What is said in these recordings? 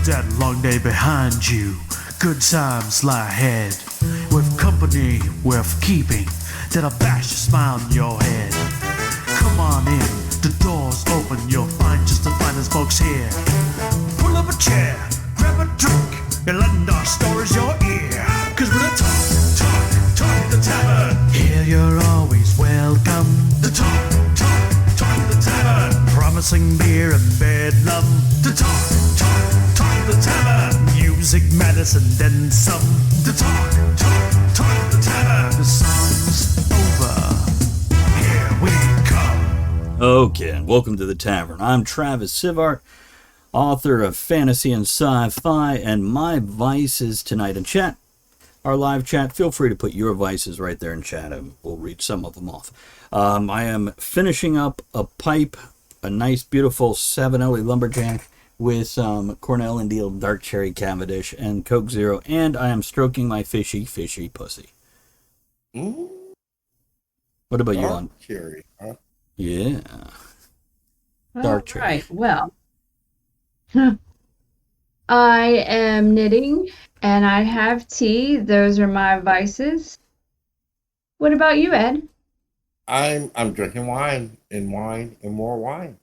that long day behind you, good times lie ahead. With company worth keeping, that'll bash a smile on your head. Come on in, the door's open, you'll find just the finest folks here. Pull up a chair, grab a drink, and lend our stories your ear. Cause we're the talk the tavern. Here you're always welcome. The talk the tavern. Promising beer and bedlam. The talk the tavern. Music, medicine, then some. The talk the tavern. The song's over. Here we come. Okay, and welcome to the tavern. I'm Travis Sivart, author of fantasy and sci-fi, and my vices tonight in chat. Our live chat, feel free to put your vices right there in chat and we'll read some of them off. I am finishing up a pipe, a nice beautiful 7 Lumberjack with some Cornell and Deal Dark Cherry Cavendish and Coke Zero, and I am stroking my fishy pussy. Ooh. What about Dark you, on? Cherry, huh? Yeah. Dark cherry. Right, well. I am knitting and I have tea. Those are my vices. What about you, Ed? I'm drinking wine and more wine.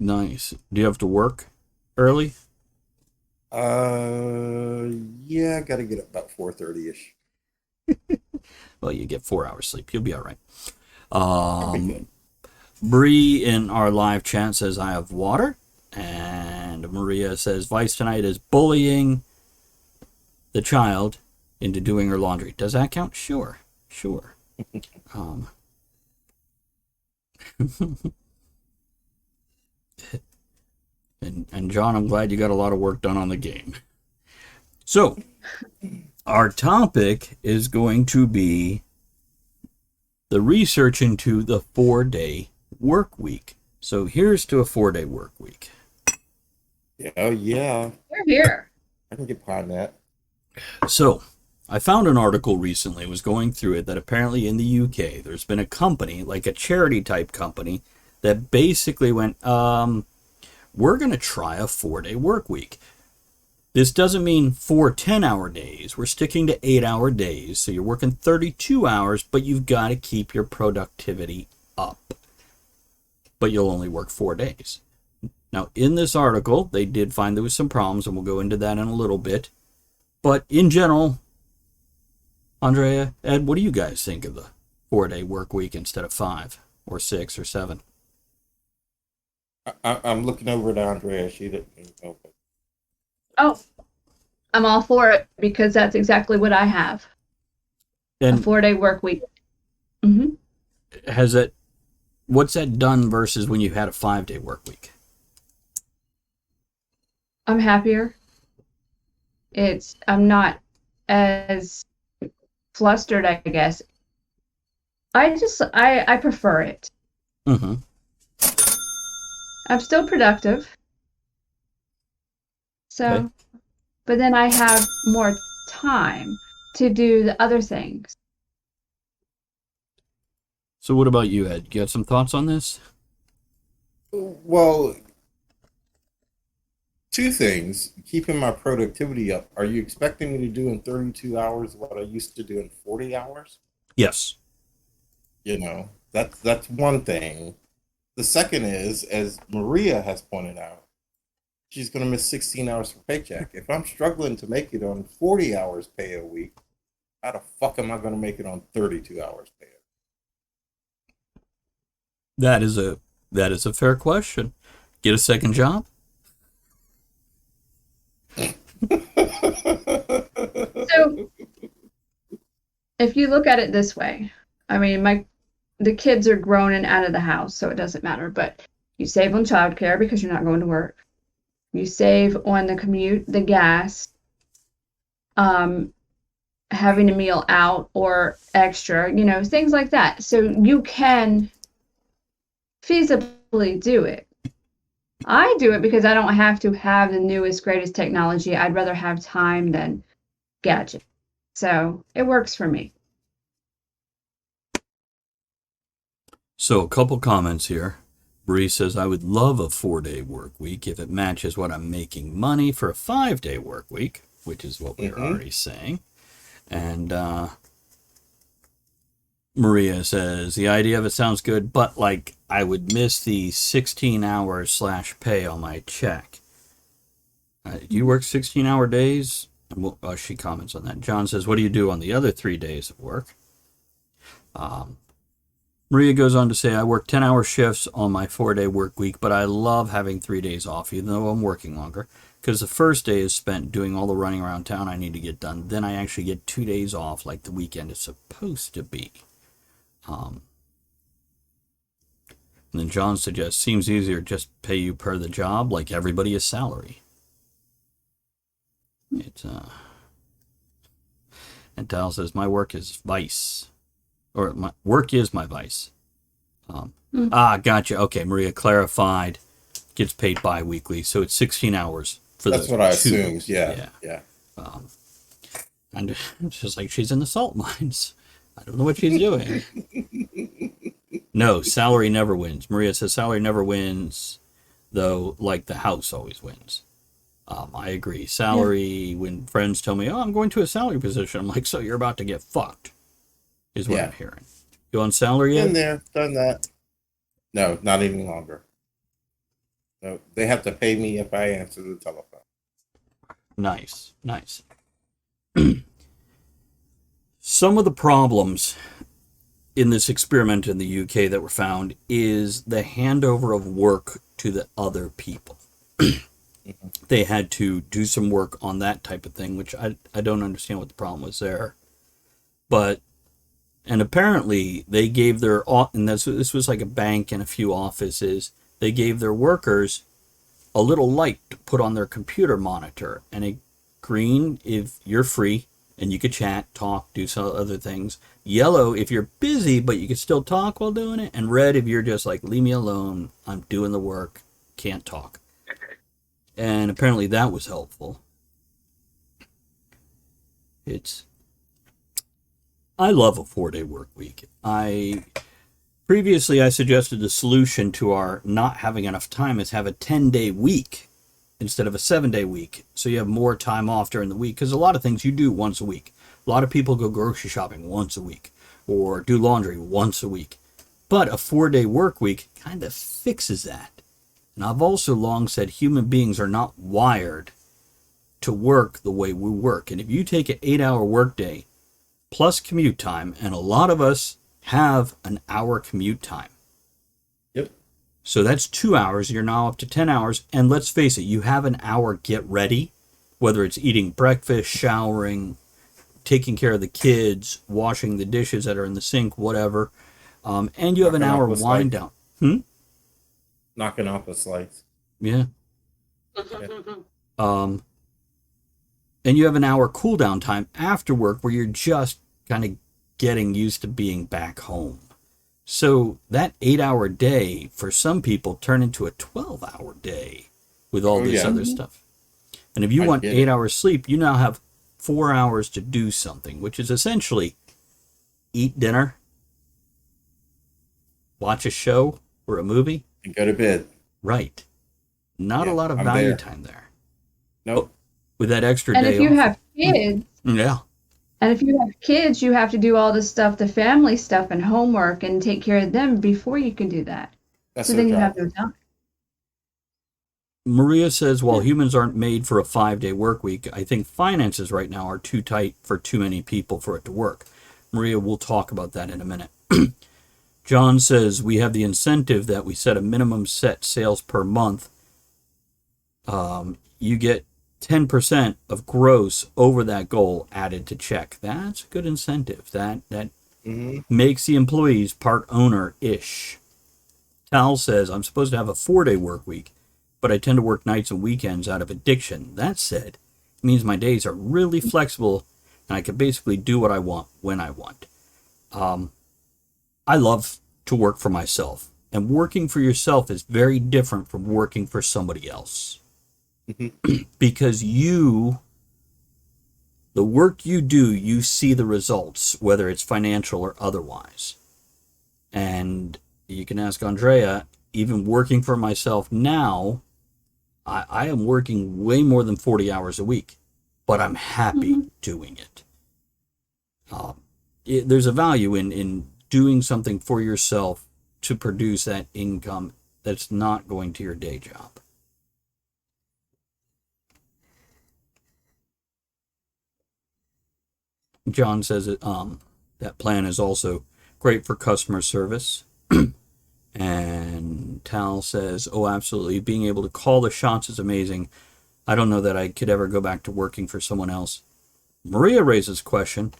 Nice. Do you have to work early? Yeah, I gotta get up about 4:30ish. Well, you get 4 hours sleep. You'll be all right. That'd be good. Bree in our live chat says, I have water. And Maria says, Vice tonight is bullying the child into doing her laundry. Does that count? Sure. And John, I'm glad you got a lot of work done on the game. So, our topic is going to be the research into the 4-day work week. So here's to a 4-day work week. Yeah. We're here. I can get behind that. So, I found an article recently, was going through it, that apparently in the UK, there's been a company, like a charity type company, that basically went, we're going to try a 4-day work week. This doesn't mean 4 10-hour days. We're sticking to 8-hour days. So you're working 32 hours, but you've got to keep your productivity up. But you'll only work 4 days. Now, in this article, they did find there was some problems, and we'll go into that in a little bit. But in general, Andrea, Ed, what do you guys think of the 4-day work week instead of 5 or 6 or 7? I'm looking over at Andrea. She didn't. Okay. Oh, I'm all for it because that's exactly what I have. And a 4-day work week. Mm-hmm. What's that done versus when you had a 5-day work week? I'm happier. I'm not as flustered, I guess. I prefer it. Mm-hmm. I'm still productive. So, Okay. But then I have more time to do the other things. So what about you, Ed? You got some thoughts on this? Well, two things. Keeping my productivity up. Are you expecting me to do in 32 hours what I used to do in 40 hours? Yes. That's one thing. The second is, as Maria has pointed out, she's going to miss 16 hours for paycheck. If I'm struggling to make it on 40 hours pay a week, how the fuck am I going to make it on 32 hours pay a week? That is a fair question. Get a second job? So, if you look at it this way, I mean, the kids are grown and out of the house, so it doesn't matter. But you save on childcare because you're not going to work. You save on the commute, the gas, having a meal out or extra, things like that. So you can feasibly do it. I do it because I don't have to have the newest, greatest technology. I'd rather have time than gadget. So it works for me. So a couple comments here. Bree says, I would love a 4-day work week if it matches what I'm making money for a 5-day work week, which is what we were already saying. And Maria says, the idea of it sounds good, but like I would miss the 16 hours / pay on my check. Do you work 16-hour days? And she comments on that. John says, what do you do on the other 3 days of work? Maria goes on to say, I work 10-hour shifts on my 4-day work week, but I love having 3 days off, even though I'm working longer, because the first day is spent doing all the running around town I need to get done. Then I actually get 2 days off like the weekend is supposed to be. And then John suggests, seems easier just pay you per the job, like everybody is salary. And Tal says, my work is vice. Or my work is my vice. Gotcha. Okay, Maria clarified. Gets paid bi-weekly, so it's 16 hours for That's what I assumed. Yeah. And it's just like she's in the salt mines. I don't know what she's doing. No, salary never wins. Maria says salary never wins, though, like the house always wins. I agree. Salary, when friends tell me, oh, I'm going to a salary position, I'm like, so you're about to get fucked. Is what I'm hearing. You on salary yet? Been there, done that. No, not any longer. No, they have to pay me if I answer the telephone. Nice. Some of the problems in this experiment in the UK that were found is the handover of work to the other people. They had to do some work on that type of thing, which I don't understand what the problem was there. And apparently they gave their, and this was like a bank and a few offices, they gave their workers a little light to put on their computer monitor, and a green if you're free and you could chat, talk, do some other things. Yellow if you're busy but you could still talk while doing it, and red if you're just like, leave me alone, I'm doing the work, can't talk. And apparently that was helpful. I love a 4-day work week. Previously I suggested the solution to our not having enough time is have a 10-day week instead of a 7-day week, so you have more time off during the week, because a lot of things you do once a week. A lot of people go grocery shopping once a week or do laundry once a week. But a 4-day work week kind of fixes that. And I've also long said human beings are not wired to work the way we work. And if you take an 8-hour workday plus commute time, and a lot of us have an hour commute time. Yep. So that's 2 hours. You're now up to 10 hours. And let's face it, you have an hour get ready, whether it's eating breakfast, showering, taking care of the kids, washing the dishes that are in the sink, whatever. And you have an hour wind down. Knocking off the slice. Yeah. And you have an hour cool down time after work where you're just kind of getting used to being back home. So that 8-hour day for some people turn into a 12-hour day with all this other stuff. And if you want 8 hours sleep, you now have 4 hours to do something, which is essentially eat dinner, watch a show or a movie, and go to bed. Right. Not a lot of value time there. Nope. With that extra and day if you off. have kids, Yeah. and if you have kids, you have to do all the stuff, the family stuff and homework, and take care of them before you can do that. That's so then you have no time. Maria says, while humans aren't made for a 5-day work week, I think finances right now are too tight for too many people for it to work. Maria, we'll talk about that in a minute. John says, we have the incentive that we set a minimum set sales per month. You get 10% of gross over that goal added to check. That's a good incentive. That makes the employees part owner-ish. Tal says, I'm supposed to have a 4-day work week, but I tend to work nights and weekends out of addiction. That said, it means my days are really flexible and I can basically do what I want when I want. I love to work for myself, and working for yourself is very different from working for somebody else. Because the work you do, you see the results, whether it's financial or otherwise. And you can ask Andrea, even working for myself now, I am working way more than 40 hours a week, but I'm happy doing it. There's a value in doing something for yourself to produce that income that's not going to your day job. John says that plan is also great for customer service. And Tal says, oh, absolutely. Being able to call the shots is amazing. I don't know that I could ever go back to working for someone else. Maria raises a question.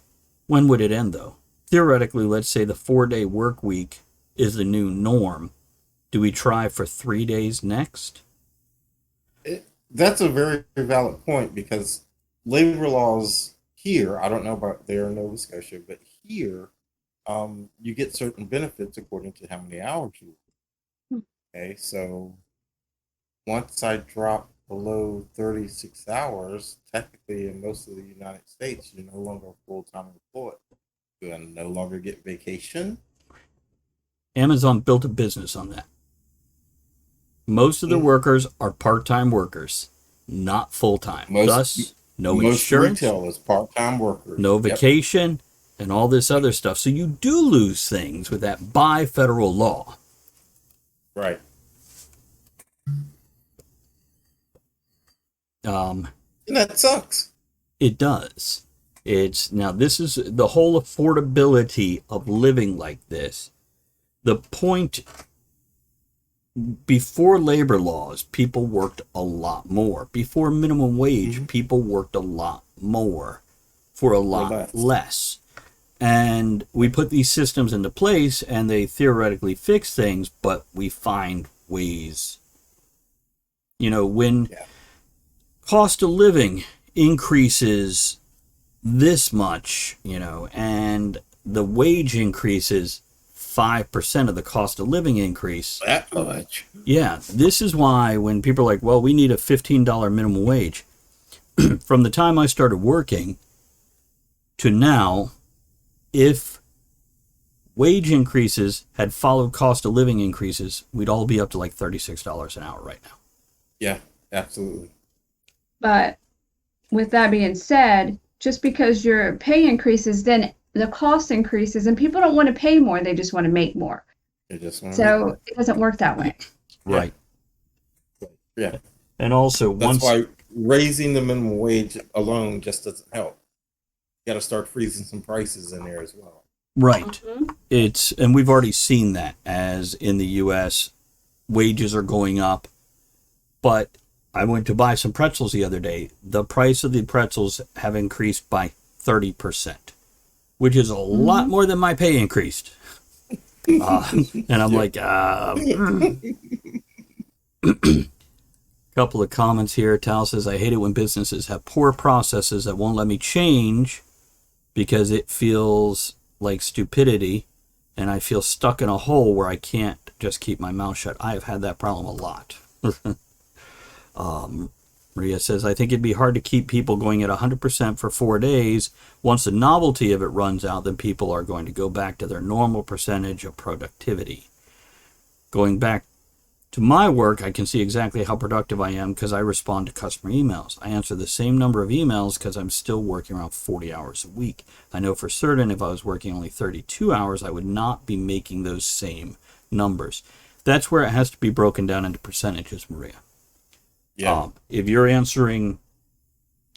When would it end, though? Theoretically, let's say the 4-day work week is the new norm. Do we try for 3 days next? That's a very valid point, because labor laws here, I don't know about there in Nova Scotia, but here, you get certain benefits according to how many hours you work. Okay, so once I drop below 36 hours, technically in most of the United States, you're no longer full-time employed. Do I no longer get vacation? Amazon built a business on that. Most of the workers are part-time workers, not full-time. Thus, no most insurance, retail is part-time workers. no vacation, and all this other stuff. So you do lose things with that by federal law. Right. And that sucks. It does. Now this is the whole affordability of living like this. The point, before labor laws, people worked a lot more. Before minimum wage, people worked a lot more for a lot less. And we put these systems into place, and they theoretically fix things, but we find ways. When cost of living increases this much, and the wage increases 5% of the cost of living increase. That much. Yeah, this is why when people are like, well, we need a $15 minimum wage. From the time I started working to now, if wage increases had followed cost of living increases, we'd all be up to like $36 an hour right now. Yeah, absolutely. But with that being said, just because your pay increases, then the cost increases, and people don't want to pay more, they just want to make more. They just want So it doesn't work that way. Right. Yeah. And also, That's why raising the minimum wage alone just doesn't help. You got to start freezing some prices in there as well. Right. And we've already seen that, as in the U.S., wages are going up. But I went to buy some pretzels the other day. The price of the pretzels have increased by 30%, which is a lot more than my pay increased. And I'm like, couple of comments here. Tal says, I hate it when businesses have poor processes that won't let me change because it feels like stupidity, and I feel stuck in a hole where I can't just keep my mouth shut. I have had that problem a lot. Maria says, I think it'd be hard to keep people going at 100% for 4 days. Once the novelty of it runs out, then people are going to go back to their normal percentage of productivity. Going back to my work, I can see exactly how productive I am because I respond to customer emails. I answer the same number of emails because I'm still working around 40 hours a week. I know for certain if I was working only 32 hours, I would not be making those same numbers. That's where it has to be broken down into percentages, Maria. Yeah. If you're answering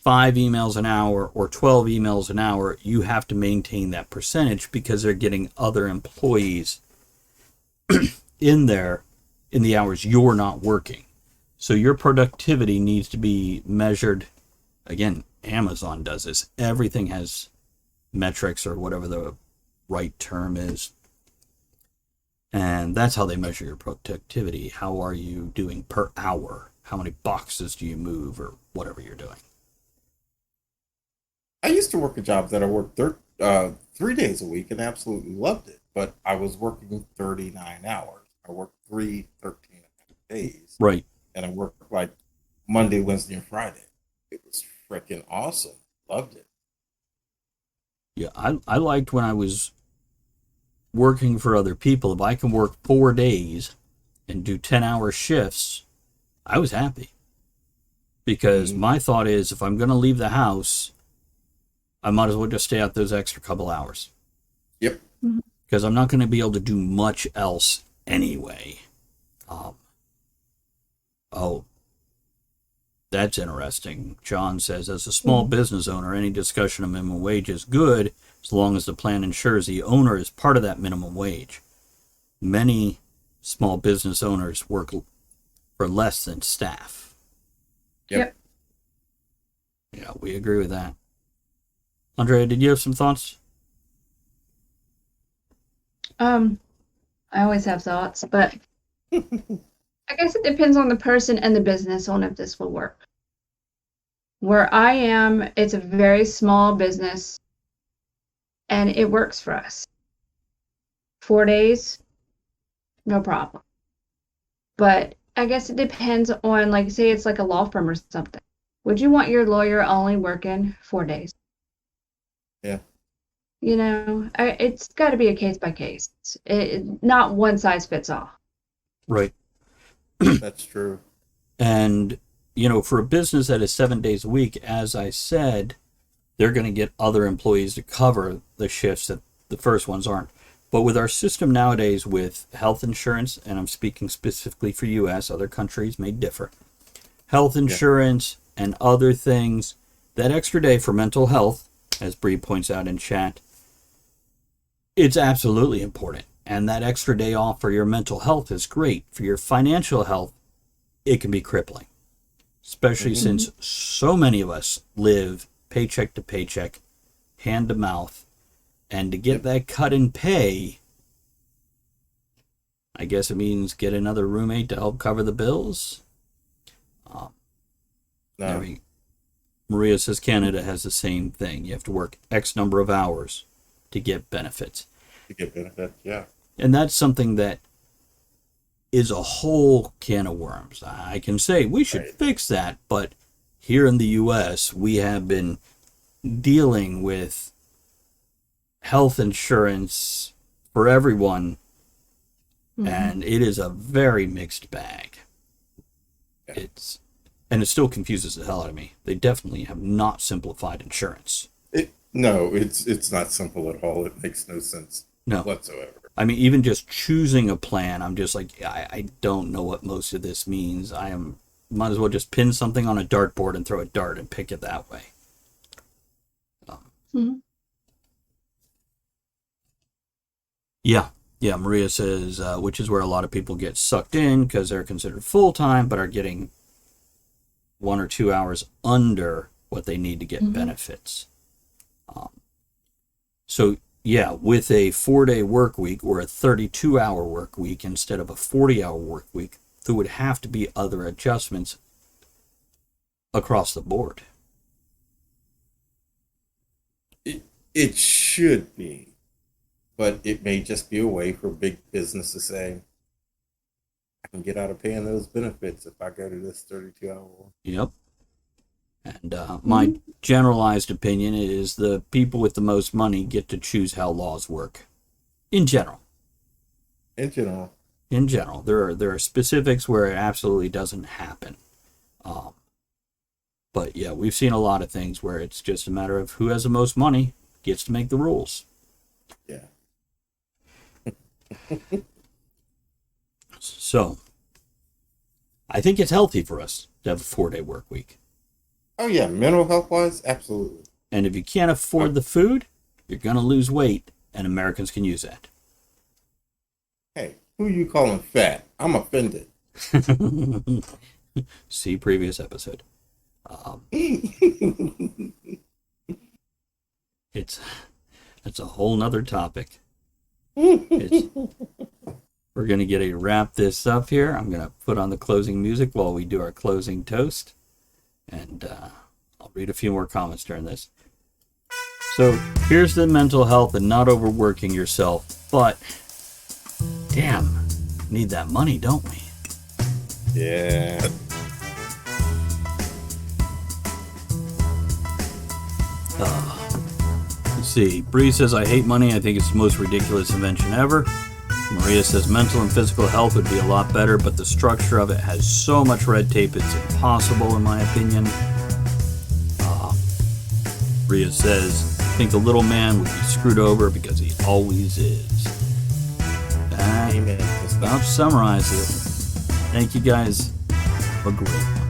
5 emails an hour or 12 emails an hour, you have to maintain that percentage because they're getting other employees in there in the hours you're not working. So your productivity needs to be measured. Again, Amazon does this. Everything has metrics, or whatever the right term is. And that's how they measure your productivity. How are you doing per hour? How many boxes do you move, or whatever you're doing? I used to work a job that I worked 3 days a week and absolutely loved it, but I was working 39 hours. I worked 13 days. Right. And I worked like Monday, Wednesday, and Friday. It was freaking awesome. Loved it. Yeah, I liked when I was working for other people. If I can work 4 days and do 10-hour shifts, I was happy. Because my thought is, if I'm going to leave the house, I might as well just stay out those extra couple hours. Yep. Because I'm not going to be able to do much else anyway. Oh, that's interesting. John says, as a small business owner, any discussion of minimum wage is good as long as the plan ensures the owner is part of that minimum wage. Many small business owners work for less than staff. Yep. Yeah, we agree with that. Andrea, did you have some thoughts? I always have thoughts, but I guess it depends on the person and the business on if this will work. Where I am, it's a very small business and it works for us. 4 days, no problem. But I guess it depends on, like, say it's like a law firm or something. Would you want your lawyer only working 4 days? Yeah. You know, it's got to be a case by case. Not one size fits all. Right. That's true. And, you know, for a business that is 7 days a week, as I said, they're going to get other employees to cover the shifts that the first ones aren't. But with our system nowadays with health insurance, and I'm speaking specifically for U.S., other countries may differ, health insurance and other things, that extra day for mental health, as Bree points out in chat, it's absolutely important. And that extra day off for your mental health is great. For your financial health, it can be crippling. Especially since so many of us live paycheck to paycheck, hand to mouth. And to get that cut in pay, I guess it means get another roommate to help cover the bills. No. Maria says Canada has the same thing. You have to work X number of hours to get benefits. To get benefits, yeah. And that's something that is a whole can of worms. I can say we should fix that, but here in the U.S., we have been dealing with health insurance for everyone, and it is a very mixed bag. Yeah. And it still confuses the hell out of me. They definitely have not simplified insurance. No, it's not simple at all. It makes no sense whatsoever. I mean, even just choosing a plan, I'm just like, I don't know what most of this means. Might as well just pin something on a dartboard and throw a dart and pick it that way. Yeah, Maria says, which is where a lot of people get sucked in because they're considered full-time but are getting 1 or 2 hours under what they need to get benefits. So, yeah, with a 4-day work week or a 32-hour work week instead of a 40-hour work week, there would have to be other adjustments across the board. It should be, but it may just be a way for big business to say, I can get out of paying those benefits if I go to this 32-hour work. Yep. And my generalized opinion is the people with the most money get to choose how laws work. In general. In general. In general. There are specifics where it absolutely doesn't happen. But yeah, we've seen a lot of things where it's just a matter of who has the most money gets to make the rules. Yeah. So, I think it's healthy for us to have a 4-day work week. Oh yeah, mental health wise, absolutely. And if you can't afford the food, you're going to lose weight, and Americans can use that. Hey, who you calling fat? I'm offended. See previous episode. It's a whole nother topic. We're going to get a wrap this up here. I'm going to put on the closing music while we do our closing toast. And I'll read a few more comments during this. So here's the mental health and not overworking yourself. But, damn, need that money, don't we? Yeah. Let's see. Bree says, I hate money. I think it's the most ridiculous invention ever. Maria says mental and physical health would be a lot better, but the structure of it has so much red tape it's impossible, in my opinion. Maria says, I think the little man would be screwed over because he always is. That Amen. about summarizes it. Thank you guys. Have a great